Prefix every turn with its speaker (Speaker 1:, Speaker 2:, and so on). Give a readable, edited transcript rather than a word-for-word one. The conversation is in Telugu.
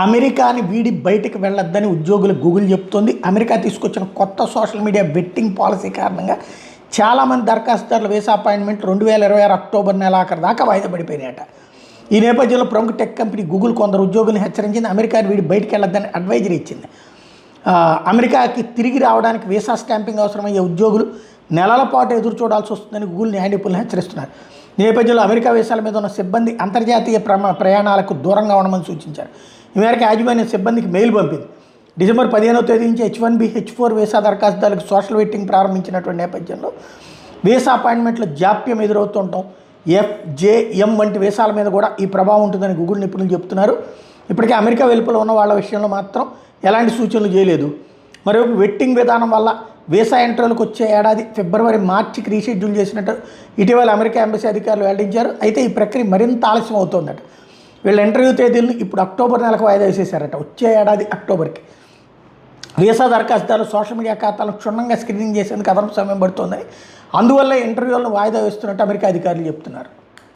Speaker 1: అమెరికాని వీడి బయటికి వెళ్ళొద్దని ఉద్యోగులకు గూగుల్ చెప్తోంది. అమెరికా తీసుకొచ్చిన కొత్త సోషల్ మీడియా బెట్టింగ్ పాలసీ కారణంగా చాలామంది దరఖాస్తుదారుల వీసా అపాయింట్మెంట్ 2026 అక్టోబర్ నెలాఖరు దాకా వాయిదా పడిపోయినాయట. ఈ నేపథ్యంలో ప్రముఖ టెక్ కంపెనీ గూగుల్ కొందరు ఉద్యోగులను హెచ్చరించింది. అమెరికాని వీడి బయటికి వెళ్ళొద్దని అడ్వైజరీ ఇచ్చింది. అమెరికాకి తిరిగి రావడానికి వీసా స్టాంపింగ్ అవసరమయ్యే ఉద్యోగులు నెలల పాటు ఎదురు చూడాల్సి వస్తుందని గూగుల్ న్యాయ నిపుణులు హెచ్చరిస్తున్నారు. ఈ నేపథ్యంలో అమెరికా వీసాల మీద ఉన్న సిబ్బంది అంతర్జాతీయ ప్రయాణాలకు దూరంగా ఉండమని సూచించారు. ఈ మేరకు యాజమాన్యం సిబ్బందికి మెయిల్ పంపింది. డిసెంబర్ 15వ తేదీ నుంచి H1B, H4 visa దరఖాస్తుదారులకు social waiting ప్రారంభించినటువంటి నేపథ్యంలో వీసా అపాయింట్మెంట్లో జాప్యం ఎదురవుతుండటం, FJM వంటి వీసాల మీద కూడా ఈ ప్రభావం ఉంటుందని గూగుల్ నిపుణులు చెప్తున్నారు. ఇప్పటికే అమెరికా వెలుపల ఉన్న వాళ్ళ విషయంలో మాత్రం ఎలాంటి సూచనలు చేయలేదు. మరోవైపు వెట్టింగ్ విధానం వల్ల వీసా ఎంట్రీలకు వచ్చే ఏడాది ఫిబ్రవరి, మార్చికి రీషెడ్యూల్ చేసినట్టు ఇటీవల అమెరికా ఎంబసీ అధికారులు వెల్లడించారు. అయితే ఈ ప్రక్రియ మరింత ఆలస్యం అవుతోందట. వీళ్ళ ఇంటర్వ్యూ తేదీలను ఇప్పుడు అక్టోబర్ నెలకు వాయిదా వేసేశారట. వచ్చే ఏడాది అక్టోబర్కి వీసా దరఖాస్తుదారులు సోషల్ మీడియా ఖాతాలను క్షుణ్ణంగా స్క్రీనింగ్ చేసేందుకు అదనపు సమయం పడుతోందని, అందువల్ల ఇంటర్వ్యూలను వాయిదా వేస్తున్నట్టు అమెరికా అధికారులు చెప్తున్నారు.